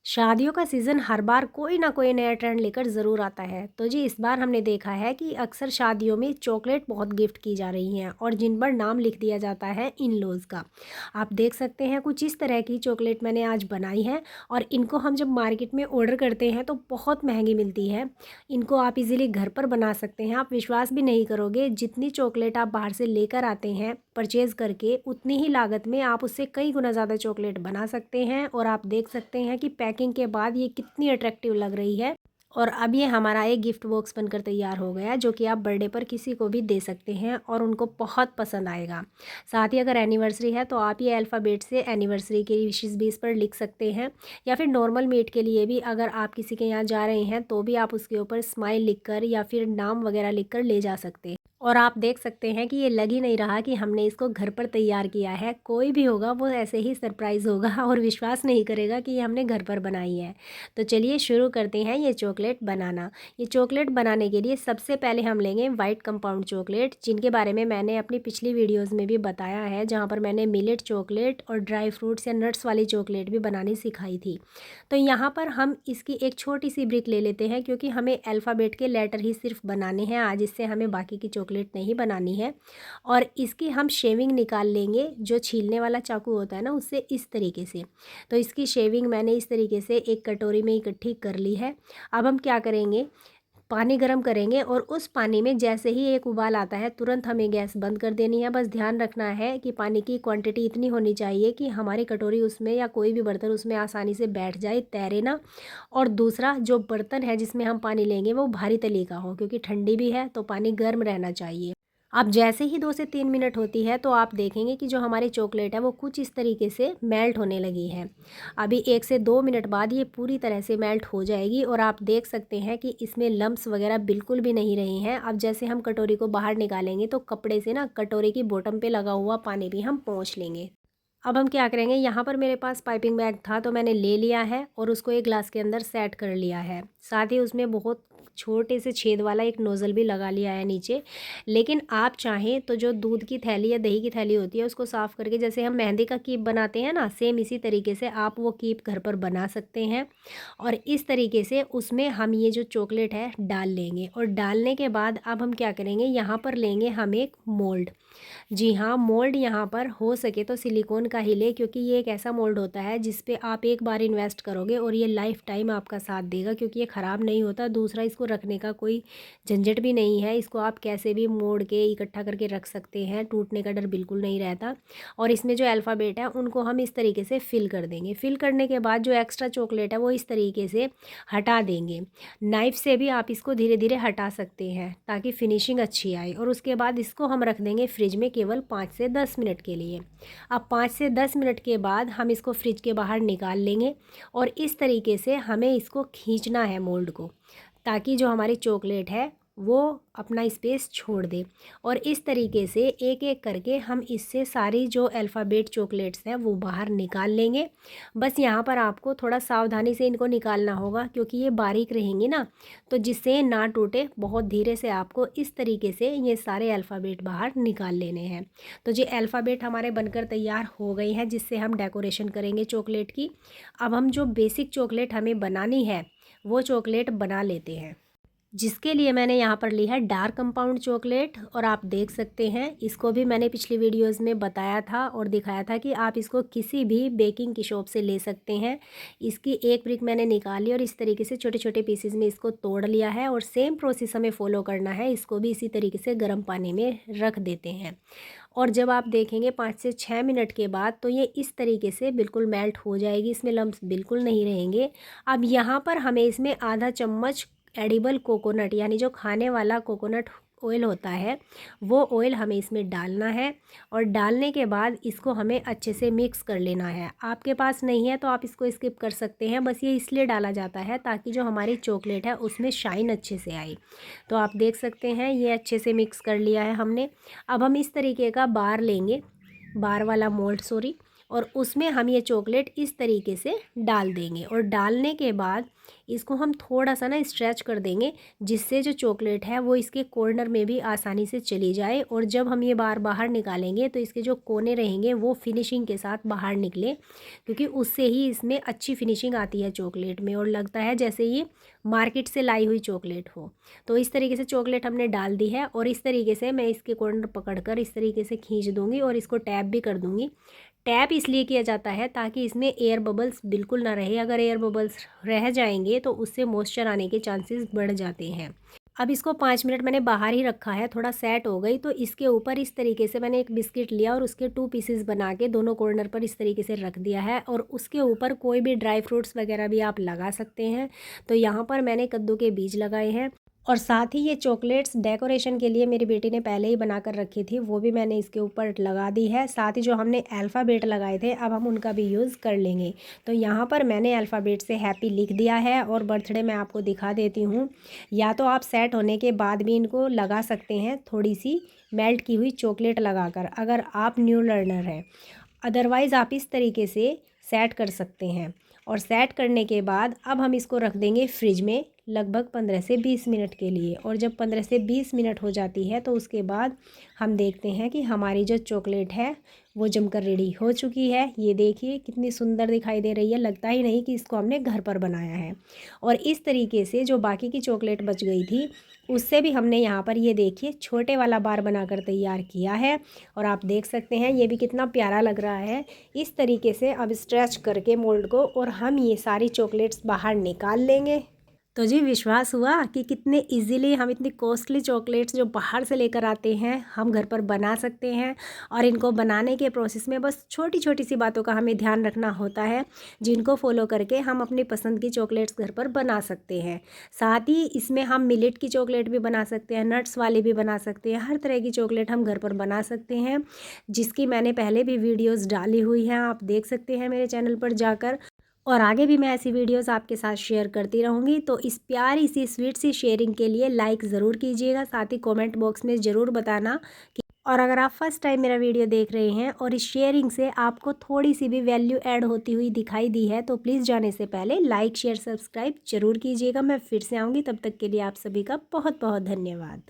शादियों का सीज़न हर बार कोई ना कोई नया ट्रेंड लेकर ज़रूर आता है। तो जी इस बार हमने देखा है कि अक्सर शादियों में चॉकलेट बहुत गिफ्ट की जा रही हैं और जिन पर नाम लिख दिया जाता है इन लॉज़ का। आप देख सकते हैं कुछ इस तरह की चॉकलेट मैंने आज बनाई है और इनको हम जब मार्केट में ऑर्डर करते हैं तो बहुत महंगी मिलती है। इनको आप इजीली घर पर बना सकते हैं। आप विश्वास भी नहीं करोगे, जितनी चॉकलेट आप बाहर से लेकर आते हैं परचेज़ करके, उतनी ही लागत में आप उससे कई गुना ज़्यादा चॉकलेट बना सकते हैं। और आप देख सकते हैं कि पैकिंग के बाद ये कितनी अट्रैक्टिव लग रही है। और अब ये हमारा एक गिफ्ट बॉक्स बनकर तैयार हो गया, जो कि आप बर्थडे पर किसी को भी दे सकते हैं और उनको बहुत पसंद आएगा। साथ ही अगर एनिवर्सरी है तो आप ये अल्फ़ाबेट से एनिवर्सरी की विशेस भी इस पर लिख सकते हैं, या फिर नॉर्मल मीट के लिए भी अगर आप किसी के यहाँ जा रहे हैं तो भी आप उसके ऊपर स्माइल लिखकर या फिर नाम वगैरह लिखकर ले जा सकते हैं। और आप देख सकते हैं कि ये लग ही नहीं रहा कि हमने इसको घर पर तैयार किया है। कोई भी होगा वो ऐसे ही सरप्राइज़ होगा और विश्वास नहीं करेगा कि ये हमने घर पर बनाई है। तो चलिए शुरू करते हैं ये चॉकलेट बनाना। ये चॉकलेट बनाने के लिए सबसे पहले हम लेंगे वाइट कंपाउंड चॉकलेट, जिनके बारे में मैंने अपनी पिछली वीडियोज़ में भी बताया है, जहाँ पर मैंने मिलेट चॉकलेट और ड्राई फ्रूट्स या नट्स वाली चॉकलेट भी बनानी सिखाई थी। तो यहाँ पर हम इसकी एक छोटी सी ब्रिक ले लेते हैं, क्योंकि हमें अल्फ़ाबेट के लेटर ही सिर्फ बनाने हैं आज, इससे हमें बाकी की चॉकलेट नहीं बनानी है। और इसकी हम शेविंग निकाल लेंगे, जो छीलने वाला चाकू होता है ना, उससे इस तरीके से। तो इसकी शेविंग मैंने इस तरीके से एक कटोरी में इकट्ठी कर ली है। अब हम क्या करेंगे, पानी गर्म करेंगे और उस पानी में जैसे ही एक उबाल आता है तुरंत हमें गैस बंद कर देनी है। बस ध्यान रखना है कि पानी की क्वांटिटी इतनी होनी चाहिए कि हमारी कटोरी उसमें या कोई भी बर्तन उसमें आसानी से बैठ जाए, तैरे ना। और दूसरा, जो बर्तन है जिसमें हम पानी लेंगे वो भारी तली का हो, क्योंकि ठंडी भी है तो पानी गर्म रहना चाहिए। अब जैसे ही 2 से 3 मिनट होती है तो आप देखेंगे कि जो हमारी चॉकलेट है वो कुछ इस तरीके से मेल्ट होने लगी है। अभी 1 से 2 मिनट बाद ये पूरी तरह से मेल्ट हो जाएगी और आप देख सकते हैं कि इसमें लम्प्स वगैरह बिल्कुल भी नहीं रहे हैं। अब जैसे हम कटोरी को बाहर निकालेंगे तो कपड़े से ना कटोरी की बॉटम पे लगा हुआ पानी भी हम पोंछ लेंगे। अब हम क्या करेंगे, यहाँ पर मेरे पास पाइपिंग बैग था तो मैंने ले लिया है और उसको एक ग्लास के अंदर सेट कर लिया है। साथ ही उसमें बहुत छोटे से छेद वाला एक नोज़ल भी लगा लिया है नीचे। लेकिन आप चाहें तो जो दूध की थैली या दही की थैली होती है उसको साफ़ करके, जैसे हम मेहंदी का कीप बनाते हैं ना, सेम इसी तरीके से आप वो कीप घर पर बना सकते हैं। और इस तरीके से उसमें हम ये जो चॉकलेट है डाल लेंगे। और डालने के बाद अब हम क्या करेंगे, यहाँ पर लेंगे हम एक मोल्ड। जी हाँ, मोल्ड यहाँ पर हो सके तो सिलिकॉन का ही ले, क्योंकि ये एक ऐसा मोल्ड होता है जिस पे आप एक बार इन्वेस्ट करोगे और ये लाइफ टाइम आपका साथ देगा, क्योंकि ये ख़राब नहीं होता। दूसरा, इसको रखने का कोई झंझट भी नहीं है, इसको आप कैसे भी मोड़ के इकट्ठा करके रख सकते हैं, टूटने का डर बिल्कुल नहीं रहता। और इसमें जो अल्फ़ाबेट है उनको हम इस तरीके से फिल कर देंगे। फिल करने के बाद जो एक्स्ट्रा चॉकलेट है वो इस तरीके से हटा देंगे। नाइफ़ से भी आप इसको धीरे धीरे हटा सकते हैं ताकि फिनिशिंग अच्छी आए। और उसके बाद इसको हम रख देंगे फ्रिज में केवल 5 से 10 मिनट के लिए। अब 5 से 10 मिनट के बाद हम इसको फ्रिज के बाहर निकाल लेंगे और इस तरीके से हमें इसको खींचना है मोल्ड को, ताकि जो हमारी चॉकलेट है वो अपना स्पेस छोड़ दे। और इस तरीके से एक एक करके हम इससे सारी जो अल्फ़ाबेट चॉकलेट्स हैं वो बाहर निकाल लेंगे। बस यहाँ पर आपको थोड़ा सावधानी से इनको निकालना होगा, क्योंकि ये बारीक रहेंगी ना, तो जिससे ना टूटे, बहुत धीरे से आपको इस तरीके से ये सारे अल्फ़ाबेट बाहर निकाल लेने हैं। तो ये अल्फ़ाबेट हमारे बनकर तैयार हो गई हैं, जिससे हम डेकोरेशन करेंगे चॉकलेट की। अब हम जो बेसिक चॉकलेट हमें बनानी है वो चॉकलेट बना लेते हैं, जिसके लिए मैंने यहाँ पर ली है डार्क कंपाउंड चॉकलेट। और आप देख सकते हैं, इसको भी मैंने पिछली वीडियोस में बताया था और दिखाया था कि आप इसको किसी भी बेकिंग की शॉप से ले सकते हैं। इसकी एक ब्रिक मैंने निकाली और इस तरीके से छोटे छोटे पीसेज में इसको तोड़ लिया है। और सेम प्रोसेस हमें फॉलो करना है, इसको भी इसी तरीके से गर्म पानी में रख देते हैं। और जब आप देखेंगे 5 से 6 मिनट के बाद तो ये इस तरीके से बिल्कुल मेल्ट हो जाएगी, इसमें लम्प्स बिल्कुल नहीं रहेंगे। अब यहाँ पर हमें इसमें आधा चम्मच एडिबल कोकोनट, यानी जो खाने वाला कोकोनट ऑयल होता है, वो ऑयल हमें इसमें डालना है। और डालने के बाद इसको हमें अच्छे से मिक्स कर लेना है। आपके पास नहीं है तो आप इसको स्किप कर सकते हैं, बस ये इसलिए डाला जाता है ताकि जो हमारी चॉकलेट है उसमें शाइन अच्छे से आए। तो आप देख सकते हैं ये अच्छे से मिक्स कर लिया है हमने। अब हम इस तरीके का बार लेंगे, बार वाला मोल्ड, सॉरी। और उसमें हम ये चॉकलेट इस तरीके से डाल देंगे और डालने के बाद इसको हम थोड़ा सा ना स्ट्रेच कर देंगे, जिससे जो चॉकलेट है वो इसके कॉर्नर में भी आसानी से चली जाए। और जब हम ये बार बाहर निकालेंगे तो इसके जो कोने रहेंगे वो फिनिशिंग के साथ बाहर निकले, क्योंकि उससे ही इसमें अच्छी फिनिशिंग आती है चॉकलेट में और लगता है जैसे ये मार्केट से लाई हुई चॉकलेट हो। तो इस तरीके से चॉकलेट हमने डाल दी है और इस तरीके से मैं इसके कॉर्नर पकड़कर इस तरीके से खींच दूंगी और इसको टैप भी कर दूंगी। टैप इसलिए किया जाता है ताकि इसमें एयर बबल्स बिल्कुल ना रहे। अगर एयर बबल्स रह जाएंगे तो उससे मॉइस्चर आने के चांसेस बढ़ जाते हैं। अब इसको 5 मिनट मैंने बाहर ही रखा है, थोड़ा सेट हो गई। तो इसके ऊपर इस तरीके से मैंने एक बिस्किट लिया और उसके 2 पीसेस बना के दोनों कॉर्नर पर इस तरीके से रख दिया है और उसके ऊपर कोई भी ड्राई फ्रूट्स वगैरह भी आप लगा सकते हैं। तो यहाँ पर मैंने कद्दू के बीज लगाए हैं और साथ ही ये चॉकलेट्स डेकोरेशन के लिए मेरी बेटी ने पहले ही बना कर रखी थी, वो भी मैंने इसके ऊपर लगा दी है। साथ ही जो हमने अल्फ़ाबेट लगाए थे अब हम उनका भी यूज़ कर लेंगे। तो यहाँ पर मैंने अल्फ़ाबेट से हैप्पी लिख दिया है और बर्थडे मैं आपको दिखा देती हूँ। या तो आप सेट होने के बाद भी इनको लगा सकते हैं, थोड़ी सी मेल्ट की हुई चॉकलेट लगाकर, अगर आप न्यू लर्नर हैं। अदरवाइज़ आप इस तरीके से सेट कर सकते हैं। और सेट करने के बाद अब हम इसको रख देंगे फ्रिज में लगभग 15 से 20 मिनट के लिए। और जब 15 से 20 मिनट हो जाती है तो उसके बाद हम देखते हैं कि हमारी जो चॉकलेट है वो जमकर रेडी हो चुकी है। ये देखिए कितनी सुंदर दिखाई दे रही है, लगता ही नहीं कि इसको हमने घर पर बनाया है। और इस तरीके से जो बाकी की चॉकलेट बच गई थी उससे भी हमने यहाँ पर ये देखिए छोटे वाला बार बनाकर तैयार किया है। और आप देख सकते हैं ये भी कितना प्यारा लग रहा है। इस तरीके से अब स्ट्रेच करके मोल्ड को और हम ये सारी चॉकलेट्स बाहर निकाल लेंगे। तो जी विश्वास हुआ कि कितने इजीली हम इतनी कॉस्टली चॉकलेट्स जो बाहर से लेकर आते हैं हम घर पर बना सकते हैं। और इनको बनाने के प्रोसेस में बस छोटी छोटी सी बातों का हमें ध्यान रखना होता है, जिनको फॉलो करके हम अपनी पसंद की चॉकलेट्स घर पर बना सकते हैं। साथ ही इसमें हम मिलेट की चॉकलेट भी बना सकते हैं, नट्स वाली भी बना सकते हैं, हर तरह की चॉकलेट हम घर पर बना सकते हैं, जिसकी मैंने पहले भी वीडियोज़ डाली हुई हैं, आप देख सकते हैं मेरे चैनल पर जाकर। और आगे भी मैं ऐसी वीडियोस आपके साथ शेयर करती रहूँगी। तो इस प्यारी सी स्वीट सी शेयरिंग के लिए लाइक ज़रूर कीजिएगा, साथ ही कमेंट बॉक्स में ज़रूर बताना कि, और अगर आप फर्स्ट टाइम मेरा वीडियो देख रहे हैं और इस शेयरिंग से आपको थोड़ी सी भी वैल्यू ऐड होती हुई दिखाई दी है तो प्लीज़ जाने से पहले लाइक शेयर सब्सक्राइब ज़रूर कीजिएगा। मैं फिर से आऊँगी, तब तक के लिए आप सभी का बहुत बहुत धन्यवाद।